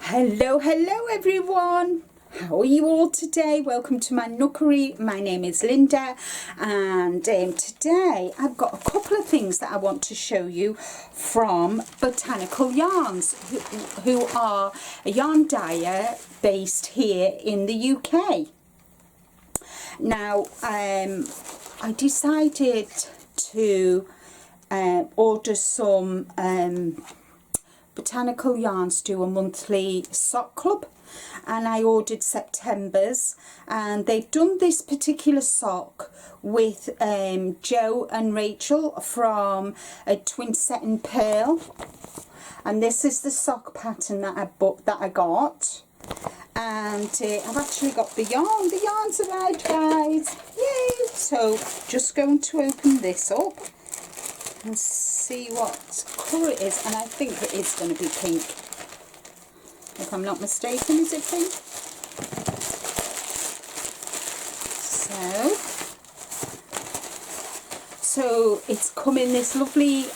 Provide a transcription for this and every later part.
Hello everyone. How are you all today? Welcome to my nookery. My name is Linda, and today I've got a couple of things that I want to show you from Botanical Yarns, who are a yarn dyer based here in the UK. Now I decided to order some Botanical Yarns do a monthly sock club, and I ordered September's, and they've done this particular sock with Joe and Rachel from Twin Satin Pearl, and this is the sock pattern that I got. And I've actually got the yarn. The yarn's arrived, guys. Yay! So just going to open this up and see what colour it is, and I think it is going to be pink, if I'm not mistaken. Is it pink? So it's come in this lovely,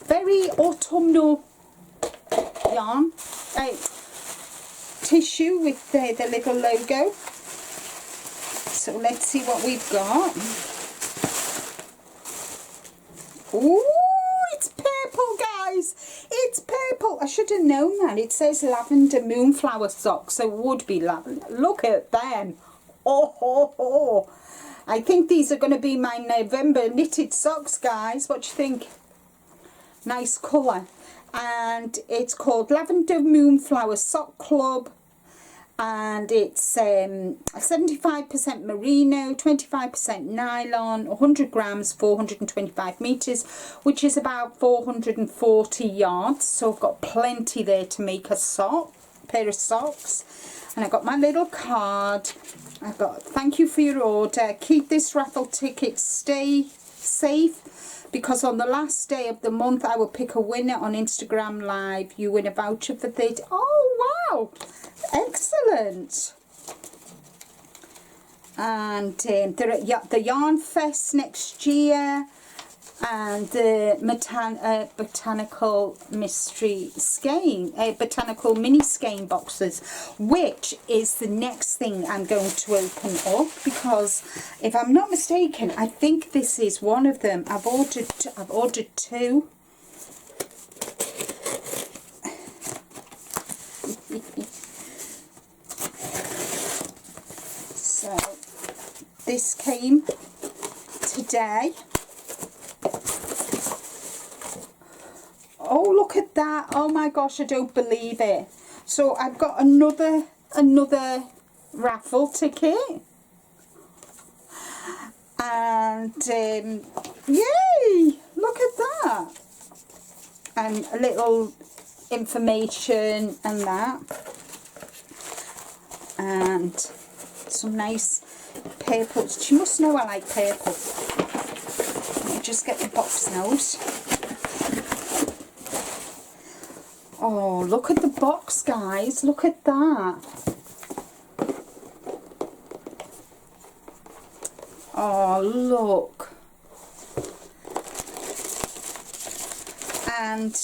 very autumnal yarn tissue with the little logo. So let's see what we've got. Ooh, it's purple, guys. It's purple. I should have known that. It says Lavender Moonflower socks, so it would be lavender. Look at them. Oh, ho, ho. I think these are going to be my November knitted socks, guys. What do you think? Nice colour. And it's called Lavender Moonflower Sock Club. And it's 75% merino, 25% nylon, 100 grams, 425 meters, which is about 440 yards. So I've got plenty there to make a pair of socks. And I got my little card. I've got thank you for your order. Keep this raffle ticket. Stay safe, because on the last day of the month I will pick a winner on Instagram Live. You win a voucher for 30. Oh wow! Excellent. And the Yarn Fest next year, and the Botanical Mystery Skein, Botanical Mini Skein boxes, which is the next thing I'm going to open up, because if I'm not mistaken, I think this is one of them. I've ordered two. So this came today. Oh, look at that. Oh my gosh, I don't believe it. So I've got another raffle ticket, and yay, look at that, and a little information and that, and some nice purples. She must know I like purple. Let me just get the box out. Oh, look at the box, guys. Look at that. Oh, look. And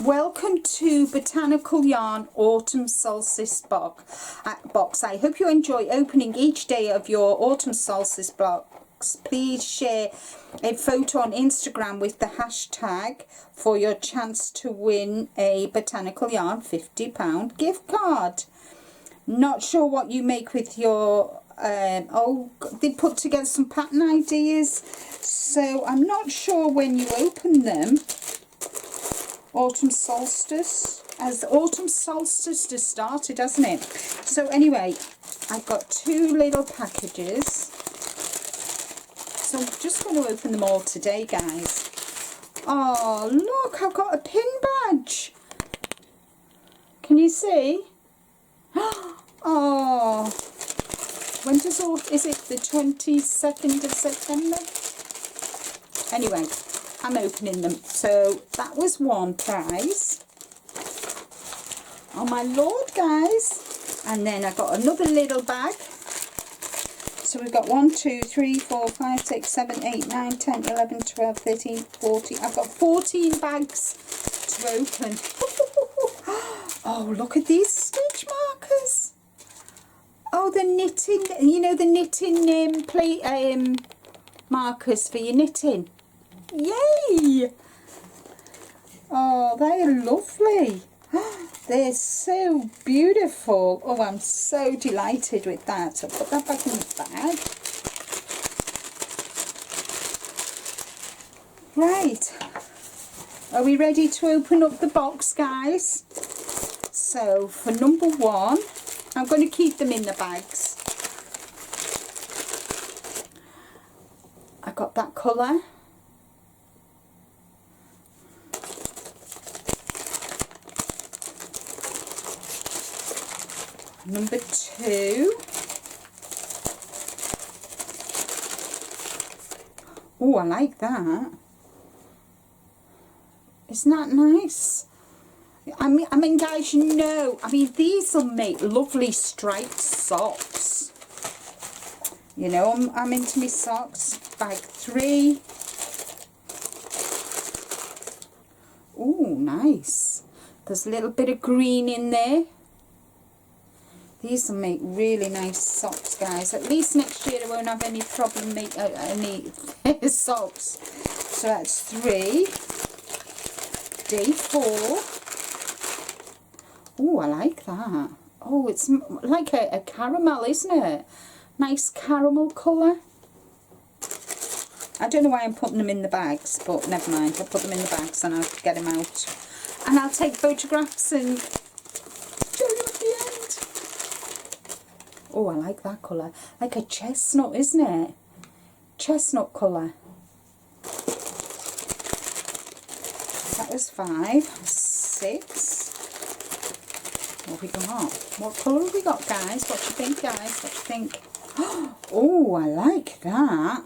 welcome to Botanical Yarn Autumn Solstice box. I hope you enjoy opening each day of your Autumn Solstice box. Please share a photo on Instagram with the hashtag for your chance to win a Botanical Yarn £50 gift card. Not sure what you make with your oh, they put together some pattern ideas, so I'm not sure when you open them. Autumn Solstice, as Autumn Solstice just started, hasn't it? So anyway, I've got two little packages, so I'm just going to open them all today, guys. Oh look, I've got a pin badge. Can you see? Oh, when does all, is it the 22nd of September? Anyway, I'm opening them. So that was one prize. Oh my lord, guys. And then I got another little bag. So we've got 1, 2, 3, 4, 5, 6, 7, 8, 9, 10, 11, 12, 13, 14. I've got 14 bags to open. Oh, look at these stitch markers. Oh, the knitting, you know, the knitting plate markers for your knitting. Yay! Oh, they are lovely. They're so beautiful. Oh, I'm so delighted with that. I'll put that back in the bag. Right. Are we ready to open up the box, guys? So, for number one, I'm going to keep them in the bags. I got that colour. Number two. Oh, I like that. Isn't that nice? I mean, guys, you know, these will make lovely striped socks. You know, I'm into my socks. Bag three. Oh, nice. There's a little bit of green in there. These will make really nice socks, guys. At least next year I won't have any problem making any socks. So that's three. Day four. Oh, I like that. Oh, it's like a caramel, isn't it? Nice caramel colour. I don't know why I'm putting them in the bags, but never mind. I'll put them in the bags and I'll get them out. And I'll take photographs and show you at the end. Oh, I like that colour. Like a chestnut, isn't it? Chestnut colour. That was 5. 6. What have we got? What colour have we got, guys? What do you think, guys? What do you think? Oh, I like that.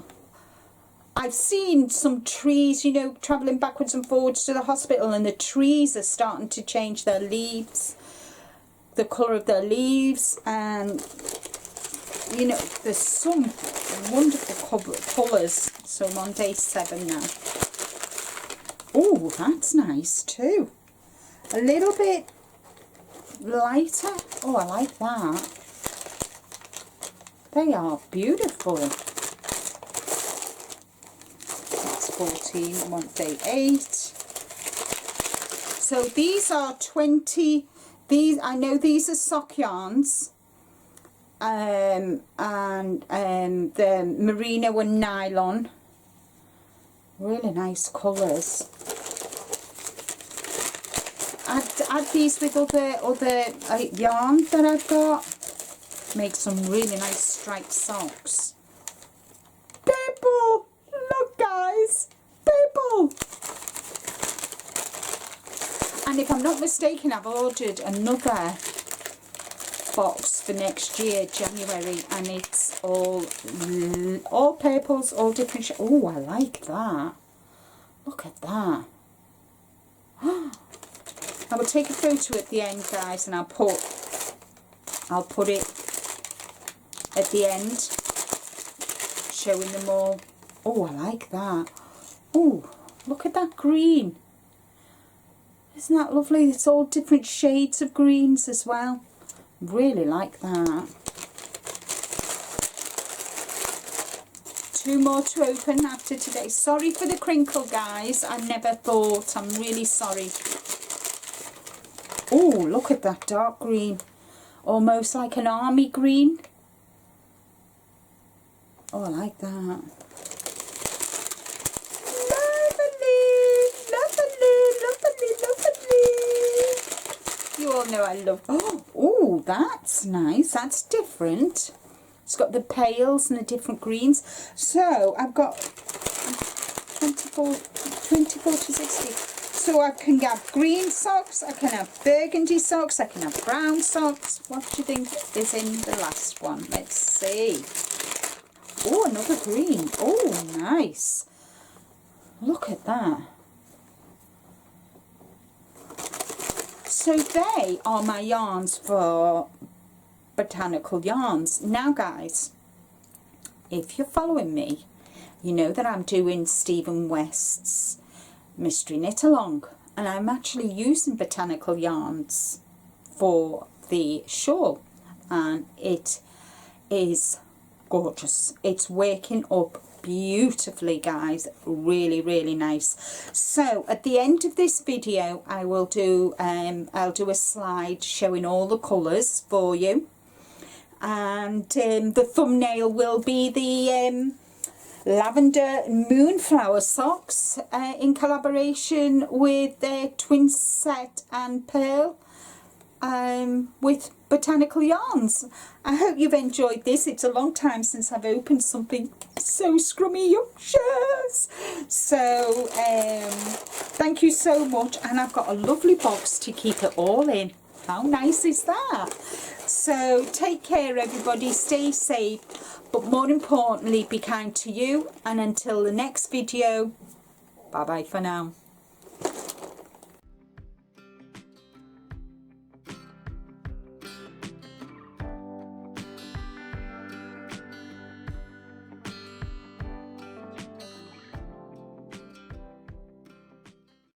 I've seen some trees, you know, travelling backwards and forwards to the hospital, and the trees are starting to change their leaves, the colour of their leaves, and, you know, there's some wonderful colours. So I'm on day 7 now. Oh, that's nice too. A little bit lighter. Oh, I like that. They are beautiful. That's 14. I'm on day 8. So these are 20. These, I know these are sock yarns. And the merino and nylon. Really nice colours. Add these with other yarn that I've got. Make some really nice striped socks. People! Look, guys! People! And if I'm not mistaken, I've ordered another box for next year, January, and it's all purples, all different shades. Oh, I like that. Look at that. I will take a photo at the end, guys, and I'll put it at the end, showing them all. Oh, I like that. Oh, look at that green. Isn't that lovely? It's all different shades of greens as well. Really like that. 2 more to open after today. Sorry for the crinkle, guys. I never thought. I'm really sorry. Oh, look at that dark green. Almost like an army green. Oh, I like that. Lovely, lovely, lovely, lovely. You all know I love... Oh, that's nice. That's different. It's got the pales and the different greens. So I've got 24 to 60. So I can have green socks, I can have burgundy socks, I can have brown socks. What do you think is in the last one? Let's see. Oh, another green. Oh, nice. Look at that. So they are my yarns for Botanical Yarns. Now, guys, if you're following me, you know that I'm doing Stephen West's Mystery Knit Along, and I'm actually using Botanical Yarns for the shawl, and it is gorgeous. It's working up beautifully, guys. Really, really nice. So at the end of this video, I will do I'll do a slide showing all the colours for you, and the thumbnail will be the lavender moonflower socks in collaboration with Twin Set and Pearl with Botanical Yarns. I hope you've enjoyed this. It's a long time since I've opened something so scrumptious. So thank you so much, and I've got a lovely box to keep it all in. How nice is that? So take care everybody, stay safe, but more importantly be kind to you, and until the next video, bye bye for now.